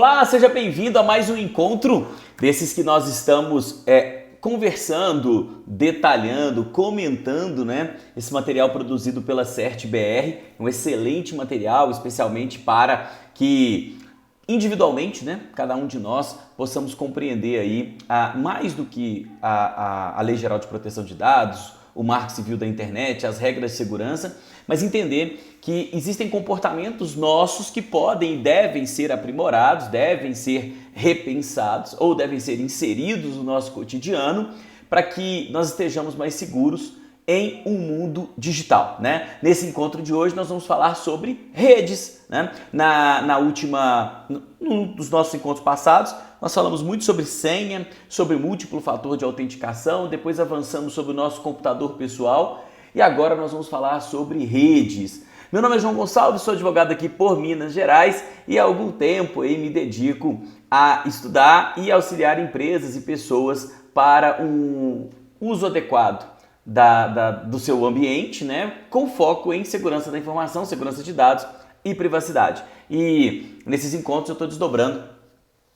Olá, seja bem-vindo a mais um encontro desses que nós estamos conversando, detalhando, comentando, né? Esse material produzido pela CertBR, um excelente material, especialmente para que individualmente, né, cada um de nós possamos compreender aí mais do que a Lei Geral de Proteção de Dados, o Marco Civil da Internet, as regras de segurança, mas entender que existem comportamentos nossos que podem e devem ser aprimorados, devem ser repensados ou devem ser inseridos no nosso cotidiano para que nós estejamos mais seguros em um mundo digital, né? Nesse encontro de hoje nós vamos falar sobre redes, né? Num dos nossos encontros passados, nós falamos muito sobre senha, sobre múltiplo fator de autenticação, depois avançamos sobre o nosso computador pessoal e agora nós vamos falar sobre redes. Meu nome é João Gonçalves, sou advogado aqui por Minas Gerais e há algum tempo aí me dedico a estudar e auxiliar empresas e pessoas para um uso adequado do seu ambiente, né, com foco em segurança da informação, segurança de dados e privacidade. E nesses encontros eu estou desdobrando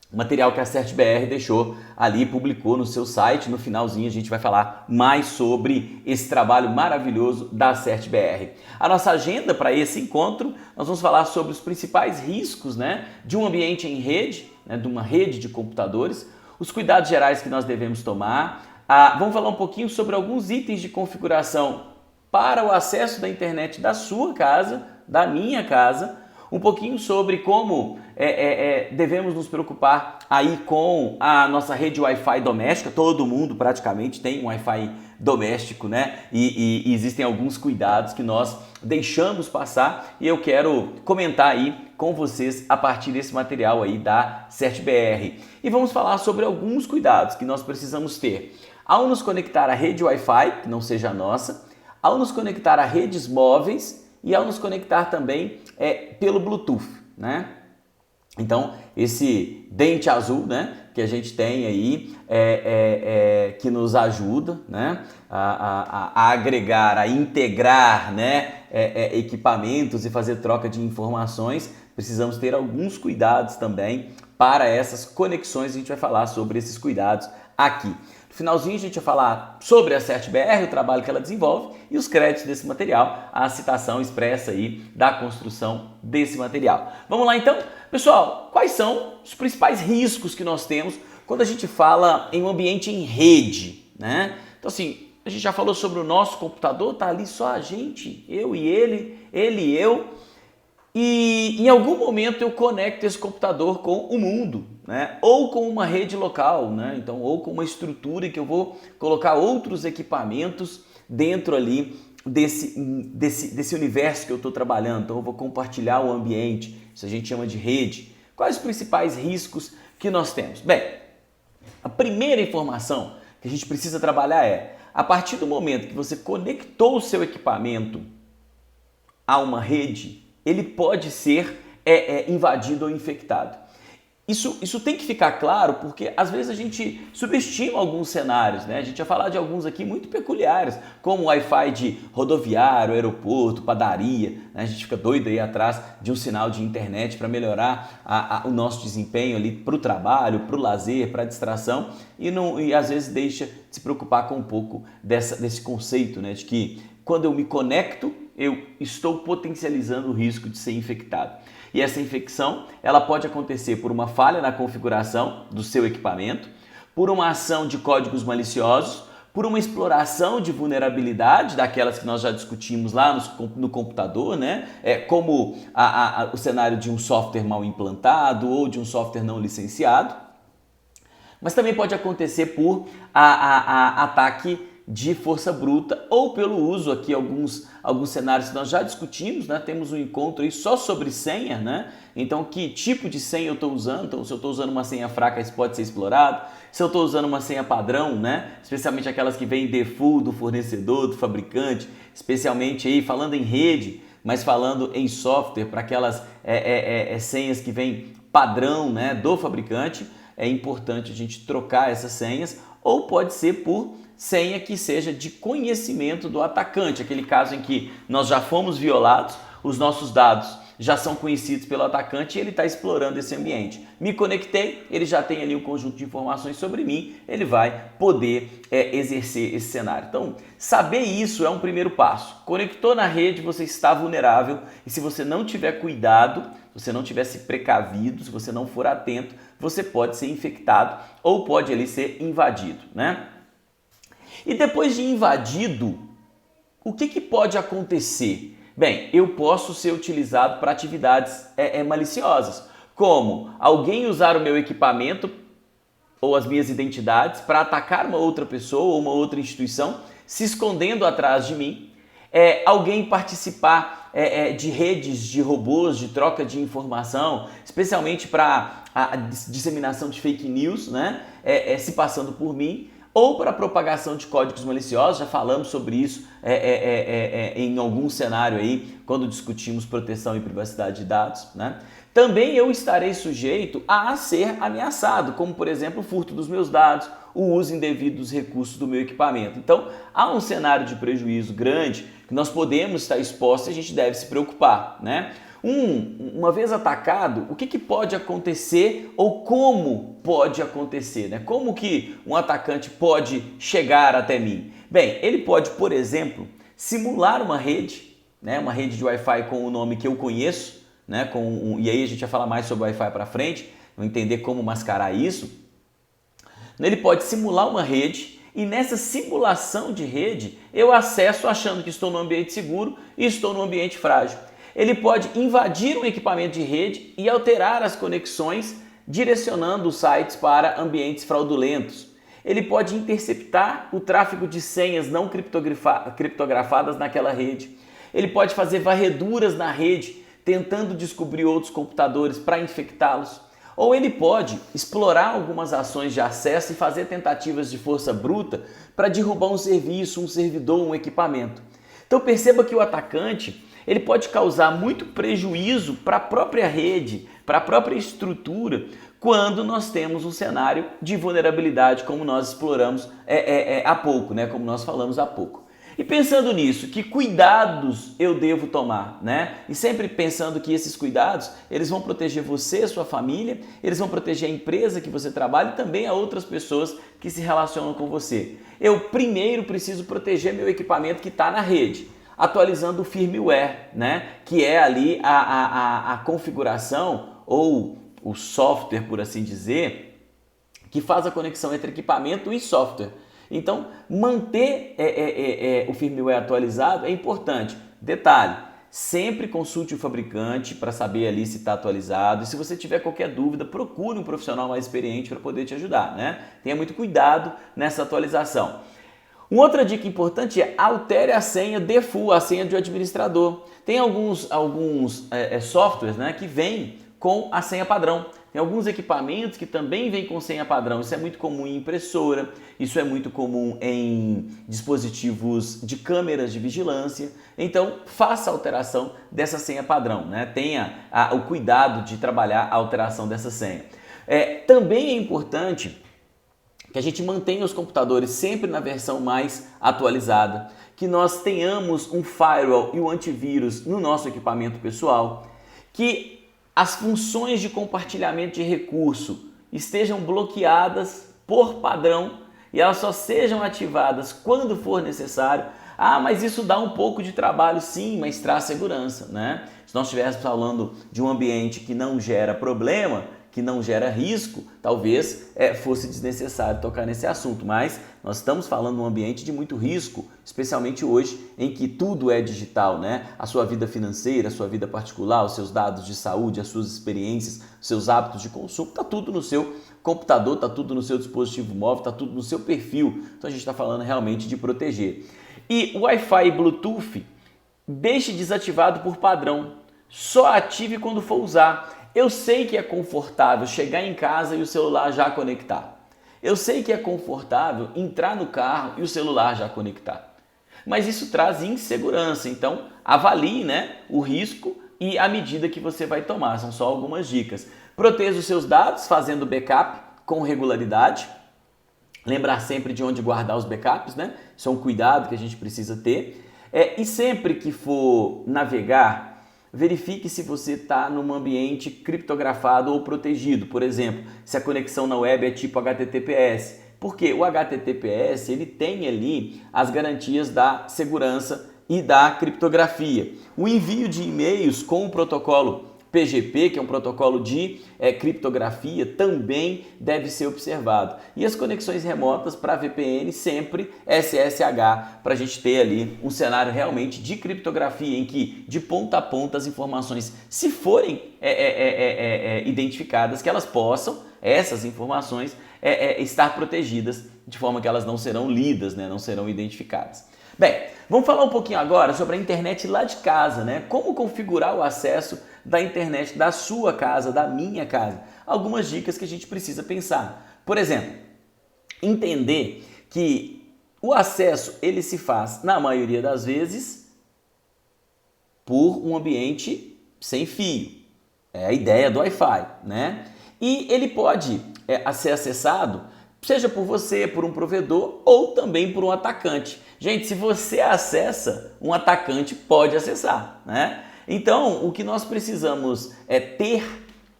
o material que a CertBR deixou ali, publicou no seu site. No finalzinho a gente vai falar mais sobre esse trabalho maravilhoso da CertBR. A nossa agenda para esse encontro, nós vamos falar sobre os principais riscos, né, de um ambiente em rede, né, de uma rede de computadores, os cuidados gerais que nós devemos tomar. Vamos falar um pouquinho sobre alguns itens de configuração para o acesso da internet da sua casa, da minha casa, um pouquinho sobre como devemos nos preocupar aí com a nossa rede Wi-Fi doméstica. Todo mundo praticamente tem um Wi-Fi doméstico, né? E existem alguns cuidados que nós deixamos passar e eu quero comentar aí com vocês a partir desse material aí da CertBR. E vamos falar sobre alguns cuidados que nós precisamos ter ao nos conectar à rede Wi-Fi, que não seja a nossa, ao nos conectar a redes móveis e ao nos conectar também pelo Bluetooth, né? Então, esse dente azul, né, que a gente tem aí, que nos ajuda, né, a agregar, a integrar, né, equipamentos e fazer troca de informações, precisamos ter alguns cuidados também para essas conexões. A gente vai falar sobre esses cuidados aqui. No finalzinho a gente vai falar sobre a CertBR, o trabalho que ela desenvolve e os créditos desse material, a citação expressa aí da construção desse material. Vamos lá então? Pessoal, quais são os principais riscos que nós temos quando a gente fala em um ambiente em rede, né? Então assim, a gente já falou sobre o nosso computador, tá ali só a gente, eu e ele e eu. E em algum momento eu conecto esse computador com o mundo, né? Ou com uma rede local, né? Então, ou com uma estrutura que eu vou colocar outros equipamentos dentro ali desse universo que eu estou trabalhando. Então eu vou compartilhar o ambiente, isso a gente chama de rede. Quais os principais riscos que nós temos? Bem, a primeira informação que a gente precisa trabalhar a partir do momento que você conectou o seu equipamento a uma rede, ele pode ser invadido ou infectado. Isso tem que ficar claro porque às vezes a gente subestima alguns cenários, né? A gente vai falar de alguns aqui muito peculiares, como o Wi-Fi de rodoviário, aeroporto, padaria, né? A gente fica doido aí atrás de um sinal de internet para melhorar o nosso desempenho ali para o trabalho, para o lazer, para a distração e às vezes deixa de se preocupar com um pouco desse conceito, né? De que quando eu me conecto, eu estou potencializando o risco de ser infectado. E essa infecção, ela pode acontecer por uma falha na configuração do seu equipamento, por uma ação de códigos maliciosos, por uma exploração de vulnerabilidade, daquelas que nós já discutimos lá no computador, né? Como o cenário de um software mal implantado ou de um software não licenciado. Mas também pode acontecer por ataque de força bruta ou pelo uso aqui alguns cenários que nós já discutimos, né? Temos um encontro aí só sobre senha, né? Então que tipo de senha eu estou usando? Então se eu estou usando uma senha fraca, isso pode ser explorado. Se eu estou usando uma senha padrão, né? Especialmente aquelas que vêm default do fornecedor, do fabricante, especialmente aí falando em rede, mas falando em software, para aquelas senhas que vêm padrão, né, do fabricante, é importante a gente trocar essas senhas, ou pode ser por senha que seja de conhecimento do atacante, aquele caso em que nós já fomos violados, os nossos dados já são conhecidos pelo atacante e ele está explorando esse ambiente. Me conectei, ele já tem ali um conjunto de informações sobre mim, ele vai poder exercer esse cenário. Então, saber isso é um primeiro passo. Conectou na rede, você está vulnerável e se você não tiver cuidado, se você não tiver se precavido, se você não for atento, você pode ser infectado ou pode ali ser invadido, né? E depois de invadido, o que pode acontecer? Bem, eu posso ser utilizado para atividades maliciosas, como alguém usar o meu equipamento ou as minhas identidades para atacar uma outra pessoa ou uma outra instituição, se escondendo atrás de mim, alguém participar de redes de robôs, de troca de informação, especialmente para a disseminação de fake news, né? Se passando por mim, ou para a propagação de códigos maliciosos, já falamos sobre isso em algum cenário aí, quando discutimos proteção e privacidade de dados, né? Também eu estarei sujeito a ser ameaçado, como por exemplo o furto dos meus dados, o uso indevido dos recursos do meu equipamento. Então há um cenário de prejuízo grande que nós podemos estar expostos e a gente deve se preocupar, né? Uma vez atacado, o que pode acontecer ou como pode acontecer, né? Como que um atacante pode chegar até mim? Bem, ele pode, por exemplo, simular uma rede, né? Uma rede de Wi-Fi com o nome que eu conheço, né? E aí a gente vai falar mais sobre Wi-Fi para frente, vou entender como mascarar isso. Ele pode simular uma rede e nessa simulação de rede eu acesso achando que estou num ambiente seguro e estou num ambiente frágil. Ele pode invadir um equipamento de rede e alterar as conexões, direcionando os sites para ambientes fraudulentos. Ele pode interceptar o tráfego de senhas não criptografadas naquela rede. Ele pode fazer varreduras na rede, tentando descobrir outros computadores para infectá-los. Ou ele pode explorar algumas ações de acesso e fazer tentativas de força bruta para derrubar um serviço, um servidor, um equipamento. Então perceba que o atacante ele pode causar muito prejuízo para a própria rede, para a própria estrutura, quando nós temos um cenário de vulnerabilidade, como nós exploramos há pouco, né? Como nós falamos há pouco. E pensando nisso, que cuidados eu devo tomar, né? E sempre pensando que esses cuidados, eles vão proteger você, sua família, eles vão proteger a empresa que você trabalha e também a outras pessoas que se relacionam com você. Eu primeiro preciso proteger meu equipamento que está na rede, atualizando o firmware, né? Que é ali a configuração ou o software, por assim dizer, que faz a conexão entre equipamento e software. Então, manter o firmware atualizado é importante. Detalhe, sempre consulte o fabricante para saber ali se está atualizado. E se você tiver qualquer dúvida, procure um profissional mais experiente para poder te ajudar, né? Tenha muito cuidado nessa atualização. Uma outra dica importante é altere a senha default, a senha de administrador. Tem alguns softwares, né, que vêm com a senha padrão. Tem alguns equipamentos que também vêm com senha padrão. Isso é muito comum em impressora, isso é muito comum em dispositivos de câmeras de vigilância. Então, faça a alteração dessa senha padrão, né? Tenha o cuidado de trabalhar a alteração dessa senha. Também é importante que a gente mantenha os computadores sempre na versão mais atualizada, que nós tenhamos um firewall e um antivírus no nosso equipamento pessoal, que as funções de compartilhamento de recurso estejam bloqueadas por padrão e elas só sejam ativadas quando for necessário. Ah, mas isso dá um pouco de trabalho, sim, mas traz segurança, né? Se nós estivéssemos falando de um ambiente que não gera problema, que não gera risco, talvez fosse desnecessário tocar nesse assunto, mas nós estamos falando de um ambiente de muito risco, especialmente hoje em que tudo é digital, né? A sua vida financeira, a sua vida particular, os seus dados de saúde, as suas experiências, os seus hábitos de consumo, está tudo no seu computador, está tudo no seu dispositivo móvel, está tudo no seu perfil. Então a gente está falando realmente de proteger. E o Wi-Fi e Bluetooth, deixe desativado por padrão, só ative quando for usar. Eu sei que é confortável chegar em casa e o celular já conectar. Eu sei que é confortável entrar no carro e o celular já conectar. Mas isso traz insegurança, então avalie, né, o risco e a medida que você vai tomar. São só algumas dicas. Proteja os seus dados fazendo backup com regularidade. Lembrar sempre de onde guardar os backups, né? Isso é um cuidado que a gente precisa ter. E sempre que for navegar verifique se você está num ambiente criptografado ou protegido. Por exemplo, se a conexão na web é tipo HTTPS. Porque o HTTPS ele tem ali as garantias da segurança e da criptografia. O envio de e-mails com o protocolo PGP, que é um protocolo de criptografia, também deve ser observado. E as conexões remotas para VPN sempre SSH, para a gente ter ali um cenário realmente de criptografia em que de ponta a ponta as informações, se forem identificadas, que elas possam, essas informações, estar protegidas de forma que elas não serão lidas, né? Não serão identificadas. Bem, vamos falar um pouquinho agora sobre a internet lá de casa, né? Como configurar o acesso da internet da sua casa, da minha casa. Algumas dicas que a gente precisa pensar. Por exemplo, entender que o acesso ele se faz, na maioria das vezes, por um ambiente sem fio. É a ideia do Wi-Fi, né? E ele pode ser acessado, seja por você, por um provedor ou também por um atacante. Gente, se você acessa, um atacante pode acessar, né? Então, o que nós precisamos ter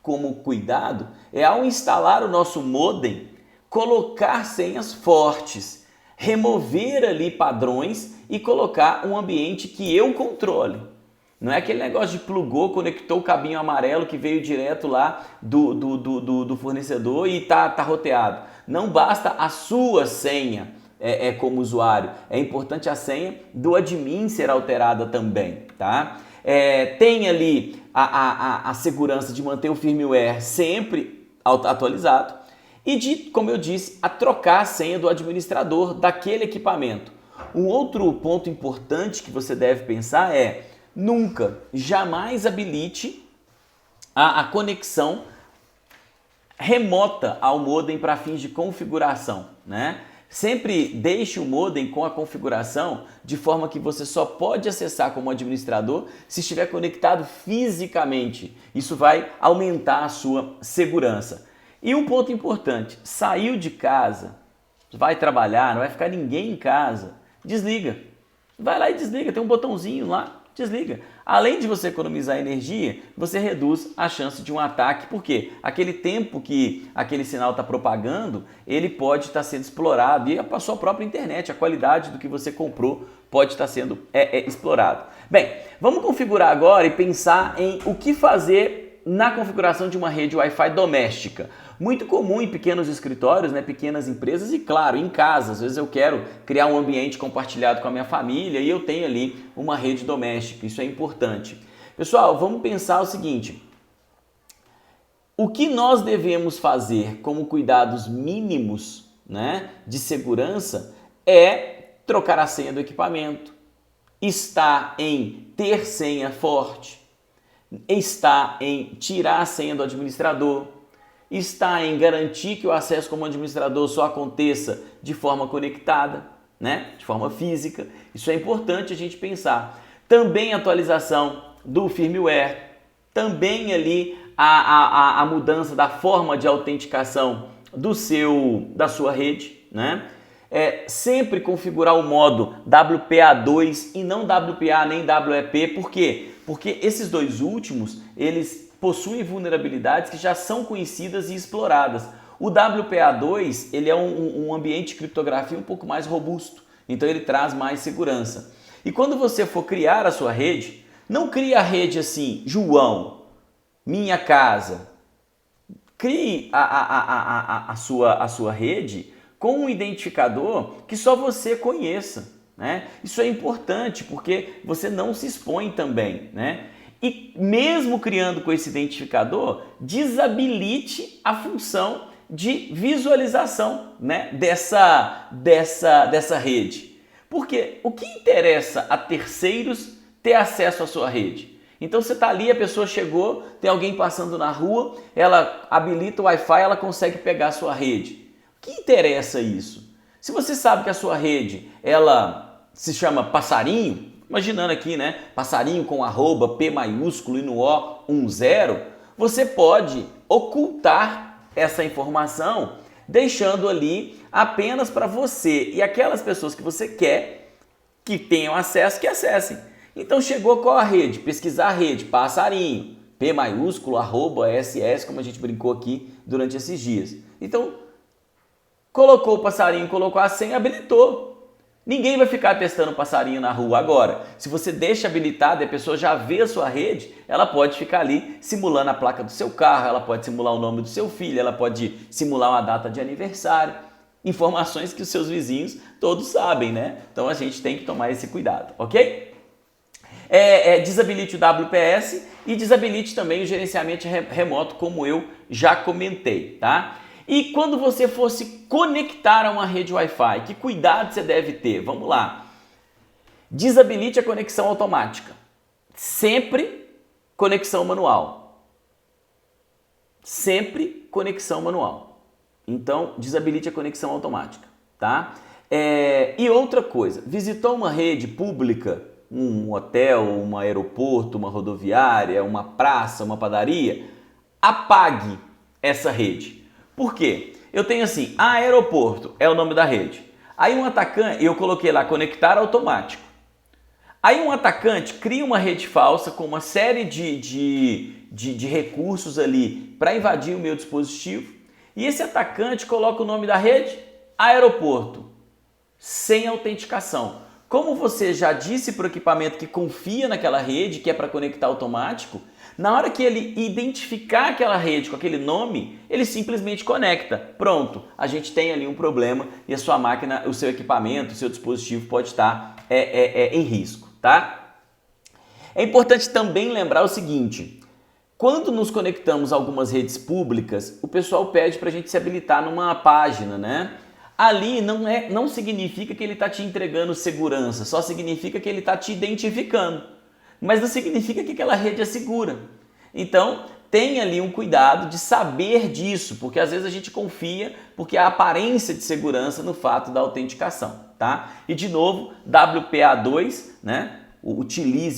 como cuidado é, ao instalar o nosso modem, colocar senhas fortes, remover ali padrões e colocar um ambiente que eu controle. Não é aquele negócio de plugou, conectou o cabinho amarelo que veio direto lá do fornecedor e tá roteado. Não basta a sua senha como usuário. É importante a senha do admin ser alterada também, tá? Tem ali a segurança de manter o firmware sempre atualizado e de, como eu disse, a trocar a senha do administrador daquele equipamento. Um outro ponto importante que você deve pensar é nunca, jamais habilite a conexão remota ao modem para fins de configuração, né? Sempre deixe o modem com a configuração de forma que você só pode acessar como administrador se estiver conectado fisicamente. Isso vai aumentar a sua segurança. E um ponto importante, saiu de casa, vai trabalhar, não vai ficar ninguém em casa, desliga. Vai lá e desliga, tem um botãozinho lá, desliga. Além de você economizar energia, você reduz a chance de um ataque, porque aquele tempo que aquele sinal está propagando, ele pode estar sendo explorado e a sua própria internet, a qualidade do que você comprou pode estar sendo explorado. Bem, vamos configurar agora e pensar em o que fazer na configuração de uma rede Wi-Fi doméstica. Muito comum em pequenos escritórios, né, pequenas empresas e, claro, em casa. Às vezes eu quero criar um ambiente compartilhado com a minha família e eu tenho ali uma rede doméstica. Isso é importante. Pessoal, vamos pensar o seguinte. O que nós devemos fazer como cuidados mínimos, né, de segurança é trocar a senha do equipamento, estar em ter senha forte, está em tirar a senha do administrador, está em garantir que o acesso como administrador só aconteça de forma conectada, né? De forma física. Isso é importante a gente pensar. Também a atualização do firmware, também ali a mudança da forma de autenticação da sua rede, né? Sempre configurar o modo WPA2 e não WPA nem WEP. Por quê? Porque esses dois últimos, eles possuem vulnerabilidades que já são conhecidas e exploradas. O WPA2 ele é um ambiente de criptografia um pouco mais robusto, então ele traz mais segurança. E quando você for criar a sua rede, não crie a rede assim, João, minha casa. Crie a sua rede com um identificador que só você conheça, né? Isso é importante porque você não se expõe também, né? E mesmo criando com esse identificador, desabilite a função de visualização, né, dessa rede. Porque o que interessa a terceiros ter acesso à sua rede? Então você está ali, a pessoa chegou, tem alguém passando na rua, ela habilita o Wi-Fi, ela consegue pegar a sua rede. O que interessa isso? Se você sabe que a sua rede, ela se chama passarinho, imaginando aqui, né, passarinho com arroba P maiúsculo e no O 10, você pode ocultar essa informação, deixando ali apenas para você e aquelas pessoas que você quer que tenham acesso, que acessem. Então chegou qual a rede? Pesquisar a rede, passarinho, P maiúsculo, @SS, como a gente brincou aqui durante esses dias. Então, colocou o passarinho, colocou a senha, habilitou. Ninguém vai ficar testando passarinho na rua agora. Se você deixa habilitado e a pessoa já vê a sua rede, ela pode ficar ali simulando a placa do seu carro, ela pode simular o nome do seu filho, ela pode simular uma data de aniversário. Informações que os seus vizinhos todos sabem, né? Então a gente tem que tomar esse cuidado, ok? Desabilite o WPS e desabilite também o gerenciamento remoto, como eu já comentei, tá? E quando você for se conectar a uma rede Wi-Fi, que cuidado você deve ter? Vamos lá. Desabilite a conexão automática. Sempre conexão manual. Sempre conexão manual. Então, desabilite a conexão automática, tá? E outra coisa, visitou uma rede pública, um hotel, um aeroporto, uma rodoviária, uma praça, uma padaria, apague essa rede. Por quê? Eu tenho assim, aeroporto é o nome da rede. Aí um atacante, eu coloquei lá conectar automático. Aí um atacante cria uma rede falsa com uma série de recursos ali para invadir o meu dispositivo. E esse atacante coloca o nome da rede, aeroporto, sem autenticação. Como você já disse para o equipamento que confia naquela rede, que é para conectar automático, na hora que ele identificar aquela rede com aquele nome, ele simplesmente conecta. Pronto, a gente tem ali um problema e a sua máquina, o seu equipamento, o seu dispositivo pode estar em risco, tá? É importante também lembrar o seguinte, quando nos conectamos a algumas redes públicas, o pessoal pede para a gente se habilitar numa página, né? Ali não significa que ele está te entregando segurança, só significa que ele está te identificando. Mas não significa que aquela rede é segura. Então, tenha ali um cuidado de saber disso, porque às vezes a gente confia porque há aparência de segurança no fato da autenticação, tá? E de novo, WPA2, né?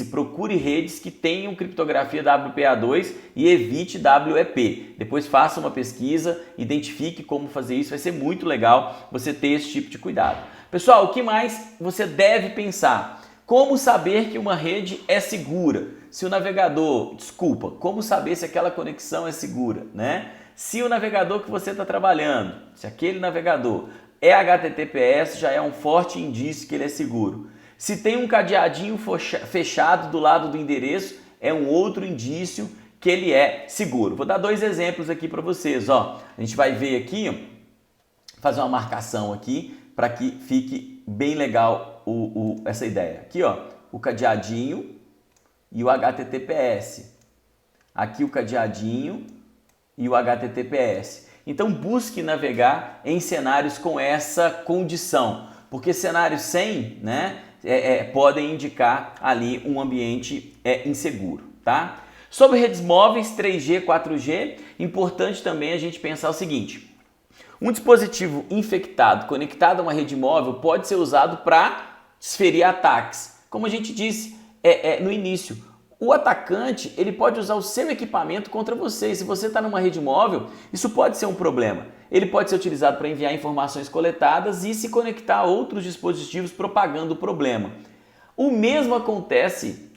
Procure redes que tenham criptografia WPA2 e evite WEP. Depois faça uma pesquisa, identifique como fazer isso, vai ser muito legal você ter esse tipo de cuidado. Pessoal, o que mais você deve pensar? Como saber que uma rede é segura? Se o navegador, como saber se aquela conexão é segura, né? Se o navegador que você está trabalhando, se aquele navegador é HTTPS, já é um forte indício que ele é seguro. Se tem um cadeadinho fechado do lado do endereço, é um outro indício que ele é seguro. Vou dar dois exemplos aqui para vocês, ó. A gente vai ver aqui, ó, fazer uma marcação aqui para que fique bem legal essa ideia. Aqui, ó, o cadeadinho e o HTTPS. Aqui o cadeadinho e o HTTPS. Então busque navegar em cenários com essa condição, porque cenários sem, né, podem indicar ali um ambiente inseguro, tá? Sobre redes móveis 3G, 4G, importante também a gente pensar o seguinte: um dispositivo infectado conectado a uma rede móvel pode ser usado para desferir ataques. Como a gente disse no início, o atacante ele pode usar o seu equipamento contra você. E se você está numa rede móvel, isso pode ser um problema. Ele pode ser utilizado para enviar informações coletadas e se conectar a outros dispositivos propagando o problema. O mesmo acontece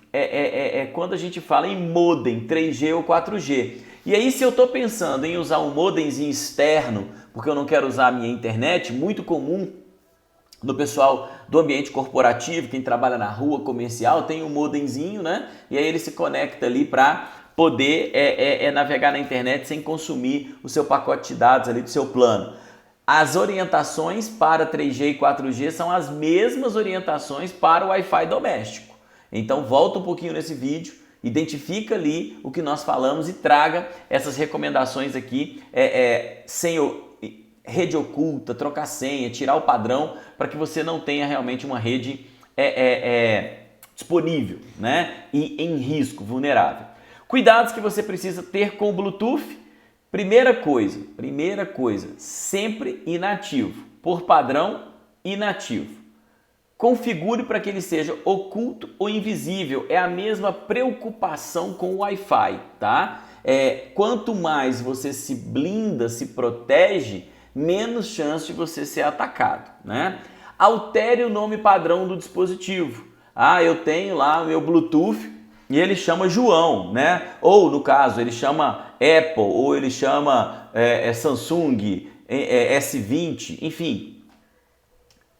quando a gente fala em modem 3G ou 4G. E aí, se eu estou pensando em usar um modemzinho externo, porque eu não quero usar a minha internet, muito comum no pessoal do ambiente corporativo, quem trabalha na rua comercial, tem um modemzinho, né? E aí ele se conecta ali para poder navegar na internet sem consumir o seu pacote de dados ali do seu plano. As orientações para 3G e 4G são as mesmas orientações para o Wi-Fi doméstico. Então volta um pouquinho nesse vídeo, identifica ali o que nós falamos e traga essas recomendações aqui sem rede oculta, trocar senha, tirar o padrão para que você não tenha realmente uma rede disponível, né? E em risco, vulnerável. Cuidados que você precisa ter com o Bluetooth. Primeira coisa, sempre inativo. Por padrão, inativo. Configure para que ele seja oculto ou invisível. É a mesma preocupação com o Wi-Fi, tá? Quanto mais você se blinda, se protege, menos chance de você ser atacado, né? Altere o nome padrão do dispositivo. Ah, eu tenho lá o meu Bluetooth e ele chama João, né? Ou no caso, ele chama Apple, ou ele chama Samsung, S20, enfim.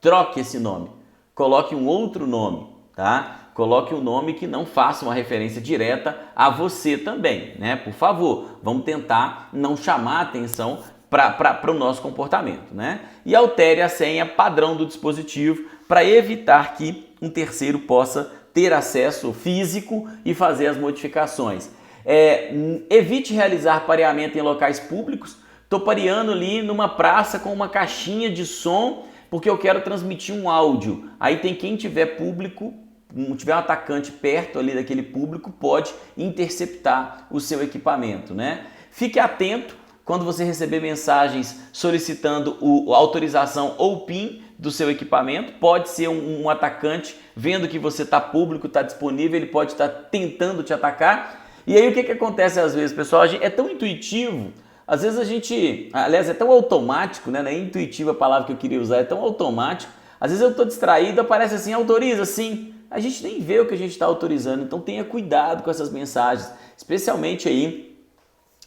Troque esse nome, coloque um outro nome, tá? Coloque um nome que não faça uma referência direta a você também, né? Por favor, vamos tentar não chamar a atenção para o nosso comportamento, né? E altere a senha padrão do dispositivo para evitar que um terceiro possa ter acesso físico e fazer as modificações. Evite realizar pareamento em locais públicos. Estou pareando ali numa praça com uma caixinha de som porque eu quero transmitir um áudio. Aí tem quem tiver público, tiver um atacante perto ali daquele público, pode interceptar o seu equipamento, né? Fique atento quando você receber mensagens solicitando a autorização ou PIN do seu equipamento. Pode ser um atacante vendo que você está público, está disponível, ele pode estar tentando te atacar. E aí o que acontece às vezes, pessoal? É tão intuitivo. Às vezes a gente, aliás, é tão automático, né? Não é intuitiva a palavra que eu queria usar, é tão automático. Às vezes eu estou distraído, aparece assim, autoriza, sim. A gente nem vê o que a gente está autorizando, então tenha cuidado com essas mensagens, especialmente aí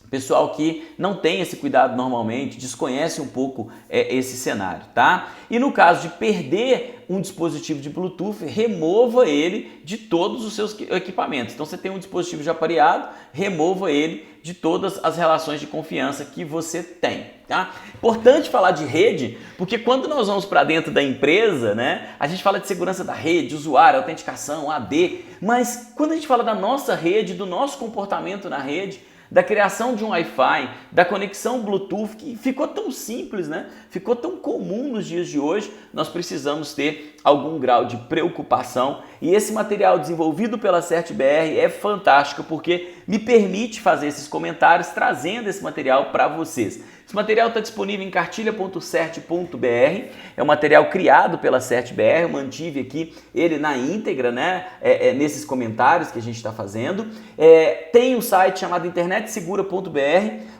pessoal que não tem esse cuidado normalmente, desconhece um pouco esse cenário, tá? E no caso de perder um dispositivo de Bluetooth, remova ele de todos os seus equipamentos. Então você tem um dispositivo já pareado, remova ele de todas as relações de confiança que você tem, tá? Importante falar de rede, porque quando nós vamos para dentro da empresa, né, a gente fala de segurança da rede, usuário, autenticação, AD, mas quando a gente fala da nossa rede, do nosso comportamento na rede, da criação de um Wi-Fi, da conexão Bluetooth, que ficou tão simples, né? Ficou tão comum nos dias de hoje, nós precisamos ter algum grau de preocupação. E esse material desenvolvido pela CertBR é fantástico porque me permite fazer esses comentários trazendo esse material para vocês. Esse material está disponível em cartilha.cert.br, é um material criado pela CertBR, eu mantive aqui ele na íntegra, né? Nesses comentários que a gente está fazendo. Tem um site chamado internetsegura.br,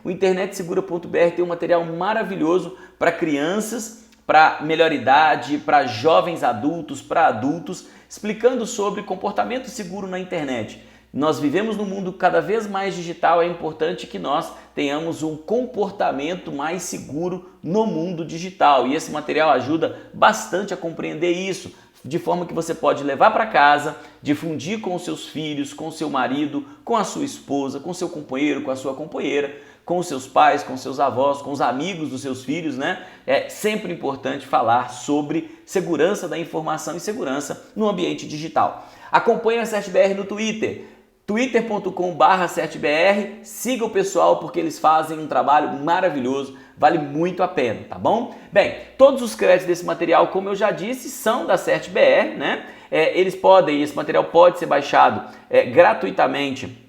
o internetsegura.br tem um material maravilhoso para crianças, para melhor idade, para jovens adultos, para adultos, explicando sobre comportamento seguro na internet. Nós vivemos num mundo cada vez mais digital, é importante que nós tenhamos um comportamento mais seguro no mundo digital. E esse material ajuda bastante a compreender isso, de forma que você pode levar para casa, difundir com os seus filhos, com o seu marido, com a sua esposa, com o seu companheiro, com a sua companheira, com os seus pais, com os seus avós, com os amigos dos seus filhos, né? É sempre importante falar sobre segurança da informação e segurança no ambiente digital. Acompanhe a CertBR no Twitter, twitter.com/certbr, siga o pessoal porque eles fazem um trabalho maravilhoso, vale muito a pena, tá bom? Bem, todos os créditos desse material, como eu já disse, são da CertBR, né? Esse material pode ser baixado gratuitamente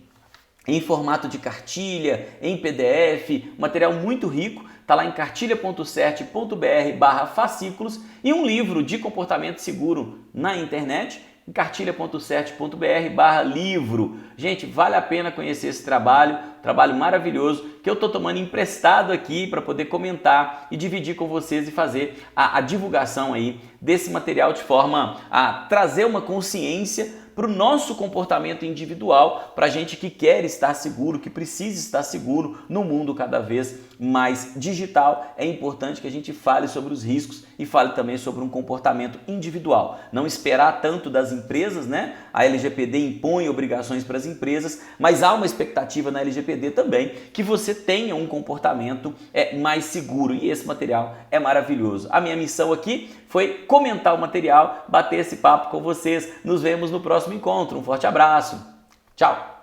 em formato de cartilha, em PDF, material muito rico, está lá em cartilha.cert.br/fascículos e um livro de comportamento seguro na internet, em cartilha.cert.br/livro. Gente, vale a pena conhecer esse trabalho maravilhoso que eu estou tomando emprestado aqui para poder comentar e dividir com vocês e fazer a divulgação aí desse material de forma a trazer uma consciência para o nosso comportamento individual, para a gente que quer estar seguro, que precisa estar seguro no mundo cada vez mais digital. É importante que a gente fale sobre os riscos e fale também sobre um comportamento individual. Não esperar tanto das empresas, né? A LGPD impõe obrigações para as empresas, mas há uma expectativa na LGPD também que você tenha um comportamento mais seguro e esse material é maravilhoso. A minha missão aqui foi comentar o material, bater esse papo com vocês. Nos vemos no próximo encontro. Um forte abraço. Tchau!